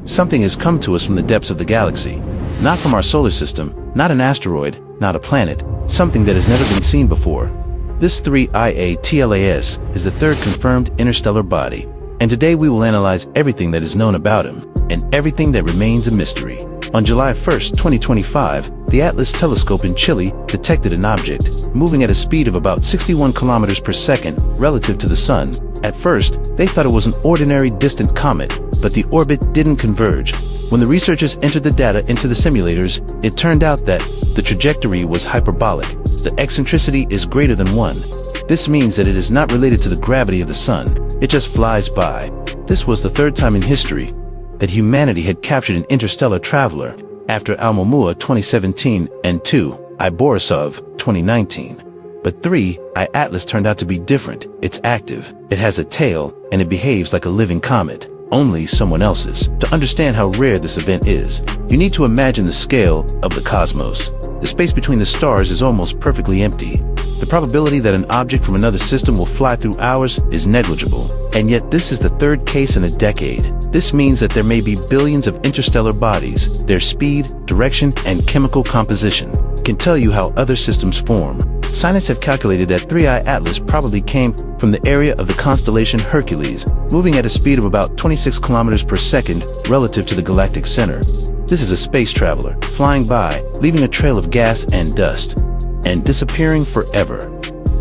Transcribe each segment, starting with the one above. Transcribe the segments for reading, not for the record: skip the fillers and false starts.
Something has come to us from the depths of the galaxy. Not from our solar system, not an asteroid, not a planet, something that has never been seen before. This 3IATLAS is the third confirmed interstellar body, and today we will analyze everything that is known about him, and everything that remains a mystery. On July 1st, 2025, the Atlas telescope in Chile detected an object moving at a speed of about 61 kilometers per second relative to the Sun. At first, they thought it was an ordinary distant comet, but the orbit didn't converge. When the researchers entered the data into the simulators, it turned out that the trajectory was hyperbolic. The eccentricity is greater than 1. This means that it is not related to the gravity of the Sun. It just flies by. This was the third time in history that humanity had captured an interstellar traveler, after Oumuamua 2017 and 2I Borisov 2019. But 3I Atlas turned out to be different. It's active, it has a tail, and it behaves like a living comet, only someone else's. To understand how rare this event is, you need to imagine the scale of the cosmos. The space between the stars is almost perfectly empty. The probability that an object from another system will fly through ours is negligible. And yet this is the third case in a decade. This means that there may be billions of interstellar bodies. Their speed, direction, and chemical composition can tell you how other systems form. Scientists have calculated that 3I Atlas probably came from the area of the constellation Hercules, moving at a speed of about 26 kilometers per second relative to the galactic center. This is a space traveler, flying by, leaving a trail of gas and dust, and disappearing forever.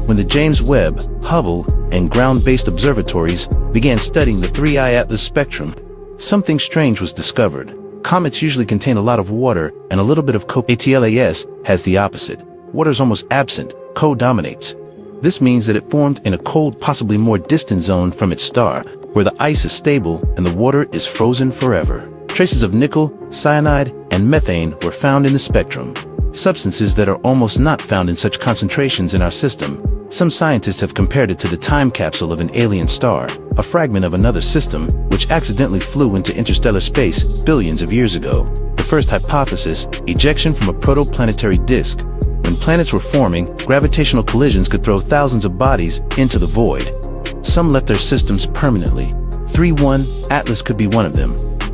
When the James Webb, Hubble, and ground-based observatories began studying the 3I Atlas spectrum, something strange was discovered. Comets usually contain a lot of water and a little bit of ATLAS has the opposite. Water is almost absent, dominates. This means that it formed in a cold, possibly more distant zone from its star, where the ice is stable and the water is frozen forever. Traces of nickel, cyanide, and methane were found in the spectrum, substances that are almost not found in such concentrations in our system. Some scientists have compared it to the time capsule of an alien star, a fragment of another system which accidentally flew into interstellar space billions of years ago. The first hypothesis, ejection from a protoplanetary disk. When planets were forming, gravitational collisions could throw thousands of bodies into the void. Some left their systems permanently. 3I Atlas could be one of them.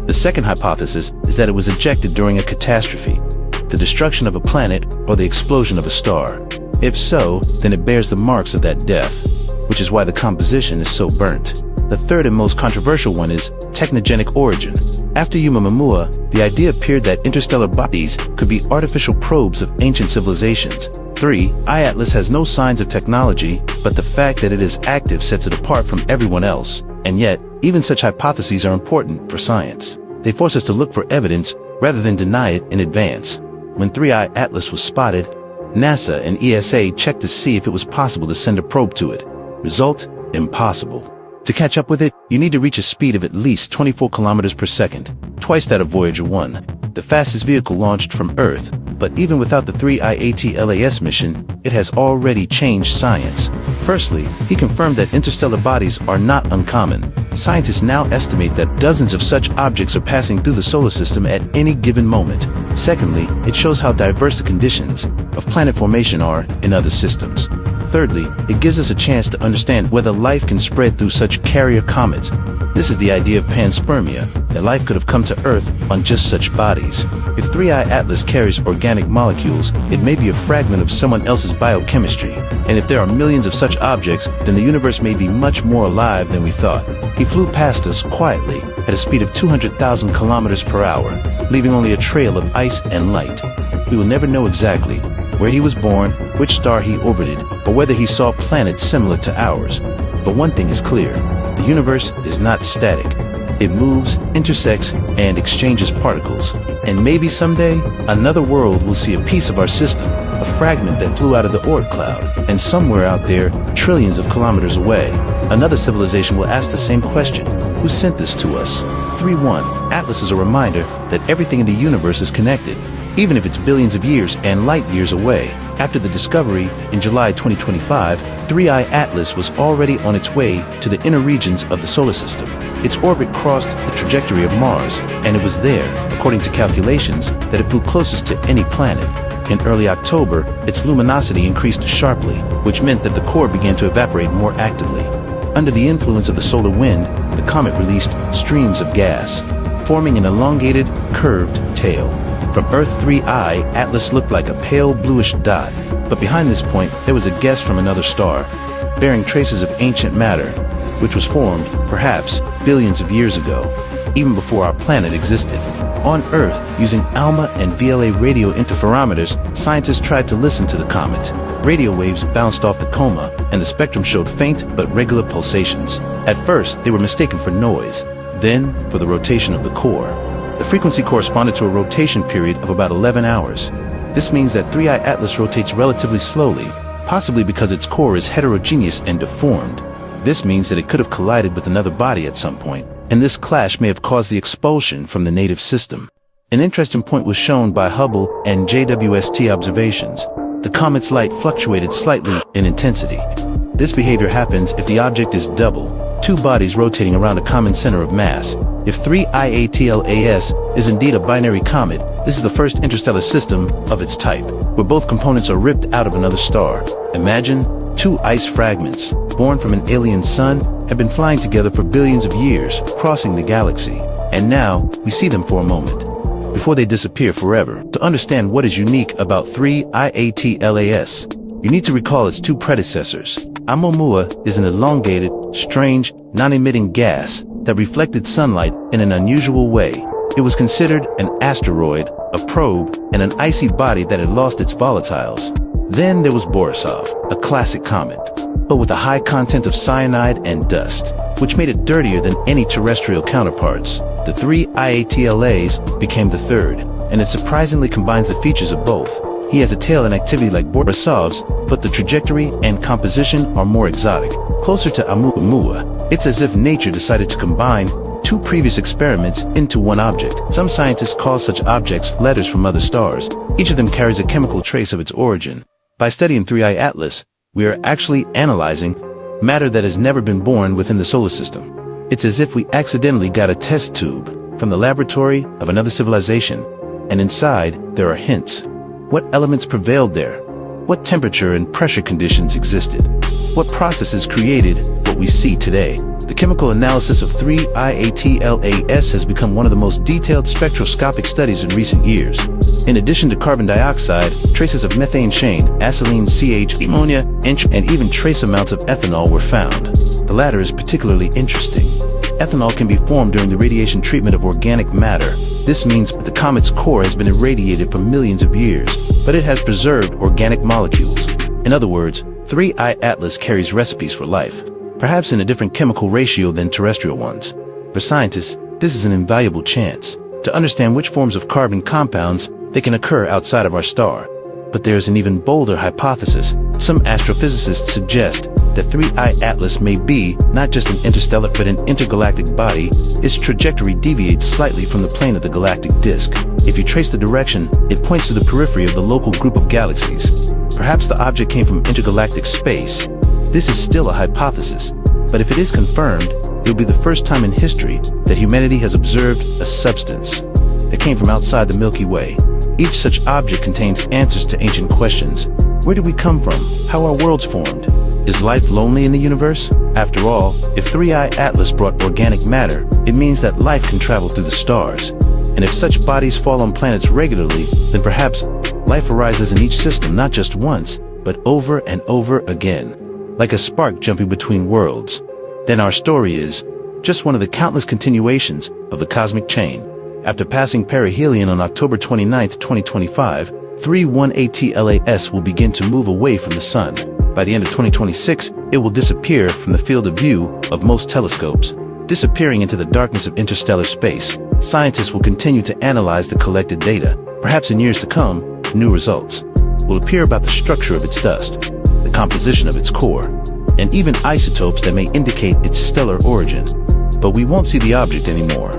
The second hypothesis is that it was ejected during a catastrophe, the destruction of a planet or the explosion of a star. If so, then it bears the marks of that death, which is why the composition is so burnt. The third and most controversial one is technogenic origin. After Oumuamua, the idea appeared that interstellar bodies could be artificial probes of ancient civilizations. 3I Atlas has no signs of technology, but the fact that it is active sets it apart from everyone else. And yet, even such hypotheses are important for science. They force us to look for evidence rather than deny it in advance. When 3I Atlas was spotted, NASA and ESA checked to see if it was possible to send a probe to it. Result: impossible. To catch up with it, you need to reach a speed of at least 24 kilometers per second, twice that of Voyager 1, the fastest vehicle launched from Earth. But even without the 3IATLAS mission, it has already changed science. Firstly, he confirmed that interstellar bodies are not uncommon. Scientists now estimate that dozens of such objects are passing through the solar system at any given moment. Secondly, it shows how diverse the conditions of planet formation are in other systems. Thirdly, it gives us a chance to understand whether life can spread through such carrier comets. This is the idea of panspermia, that life could have come to Earth on just such bodies. If 3I Atlas carries organic molecules, it may be a fragment of someone else's biochemistry. And if there are millions of such objects, then the universe may be much more alive than we thought. He flew past us quietly at a speed of 200,000 kilometers per hour, leaving only a trail of ice and light. We will never know exactly where he was born, which star he orbited, or whether he saw planets similar to ours. But one thing is clear: the universe is not static. It moves, intersects, and exchanges particles. And maybe someday, another world will see a piece of our system, a fragment that flew out of the Oort cloud, and somewhere out there, trillions of kilometers away, another civilization will ask the same question: who sent this to us? 3I Atlas is a reminder that everything in the universe is connected, even if it's billions of years and light years away. After the discovery in July 2025, 3I Atlas was already on its way to the inner regions of the solar system. Its orbit crossed the trajectory of Mars, and it was there, according to calculations, that it flew closest to any planet. In early October, its luminosity increased sharply, which meant that the core began to evaporate more actively. Under the influence of the solar wind, the comet released streams of gas. forming an elongated, curved tail. From Earth 3I, Atlas looked like a pale bluish dot, but behind this point there was a guess from another star, bearing traces of ancient matter, which was formed, perhaps, billions of years ago, even before our planet existed. On Earth, using ALMA and VLA radio interferometers, scientists tried to listen to the comet. Radio waves bounced off the coma, and the spectrum showed faint but regular pulsations. At first, they were mistaken for noise, then for the rotation of the core. The frequency corresponded to a rotation period of about 11 hours. This means that 3I Atlas rotates relatively slowly, possibly because its core is heterogeneous and deformed. This means that it could have collided with another body at some point, and this clash may have caused the expulsion from the native system. An interesting point was shown by Hubble and JWST observations. The comet's light fluctuated slightly in intensity. This behavior happens if the object is double, two bodies rotating around a common center of mass. If 3I is indeed a binary comet, this is the first interstellar system of its type, where both components are ripped out of another star. Imagine two ice fragments, born from an alien sun, have been flying together for billions of years, crossing the galaxy. And now, we see them for a moment, before they disappear forever. To understand what is unique about 3I, you need to recall its two predecessors. Oumuamua is an elongated, strange, non-emitting gas that reflected sunlight in an unusual way. It was considered an asteroid, a probe, and an icy body that had lost its volatiles. Then there was Borisov, a classic comet, but with a high content of cyanide and dust, which made it dirtier than any terrestrial counterparts. The 3I became the third, and it surprisingly combines the features of both. He has a tail and activity like Borisov's, but the trajectory and composition are more exotic, closer to Oumuamua. It's as if nature decided to combine two previous experiments into one object. Some scientists call such objects letters from other stars. Each of them carries a chemical trace of its origin. By studying 3I Atlas, we are actually analyzing matter that has never been born within the solar system. It's as if we accidentally got a test tube from the laboratory of another civilization, and inside there are hints. What elements prevailed there? What temperature and pressure conditions existed? What processes created what we see today? The chemical analysis of 3I has become one of the most detailed spectroscopic studies in recent years. In addition to carbon dioxide, traces of methane chain, acetylene CH, ammonia, and even trace amounts of ethanol were found. The latter is particularly interesting. Ethanol can be formed during the radiation treatment of organic matter. This means the comet's core has been irradiated for millions of years, but it has preserved organic molecules. In other words, 3I Atlas carries recipes for life, perhaps in a different chemical ratio than terrestrial ones. For scientists, this is an invaluable chance to understand which forms of carbon compounds they can occur outside of our star. But there's an even bolder hypothesis. Some astrophysicists suggest that 3I Atlas may be not just an interstellar but an intergalactic body. Its trajectory deviates slightly from the plane of the galactic disk. If you trace the direction, it points to the periphery of the local group of galaxies. Perhaps the object came from intergalactic space. This is still a hypothesis, but if it is confirmed, it will be the first time in history that humanity has observed a substance that came from outside the Milky Way. Each such object contains answers to ancient questions. Where did we come from? How are worlds formed? Is life lonely in the universe? After all, if 3I Atlas brought organic matter, it means that life can travel through the stars. And if such bodies fall on planets regularly, then perhaps life arises in each system not just once, but over and over again, like a spark jumping between worlds. Then our story is just one of the countless continuations of the cosmic chain. After passing perihelion on October 29, 2025, 318LAS will begin to move away from the sun. By the end of 2026, it will disappear from the field of view of most telescopes, disappearing into the darkness of interstellar space. Scientists will continue to analyze the collected data. Perhaps in years to come, new results will appear about the structure of its dust, the composition of its core, and even isotopes that may indicate its stellar origin. But we won't see the object anymore.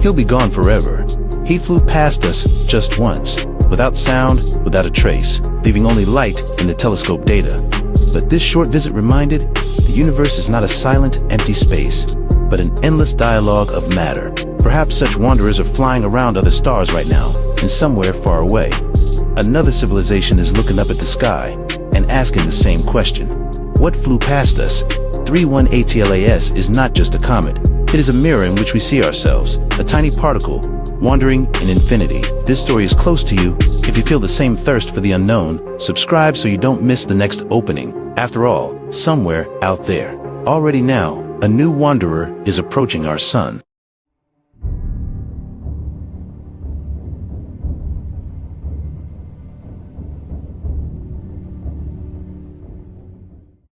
He'll be gone forever. He flew past us just once, without sound, without a trace, leaving only light in the telescope data. But this short visit reminded, the universe is not a silent, empty space, but an endless dialogue of matter. Perhaps such wanderers are flying around other stars right now, and somewhere far away. Another civilization is looking up at the sky and asking the same question. What flew past us? 318LAS is not just a comet. It is a mirror in which we see ourselves, a tiny particle, wandering in infinity. This story is close to you. If you feel the same thirst for the unknown, subscribe so you don't miss the next opening. After all, somewhere out there, already now, a new wanderer is approaching our sun.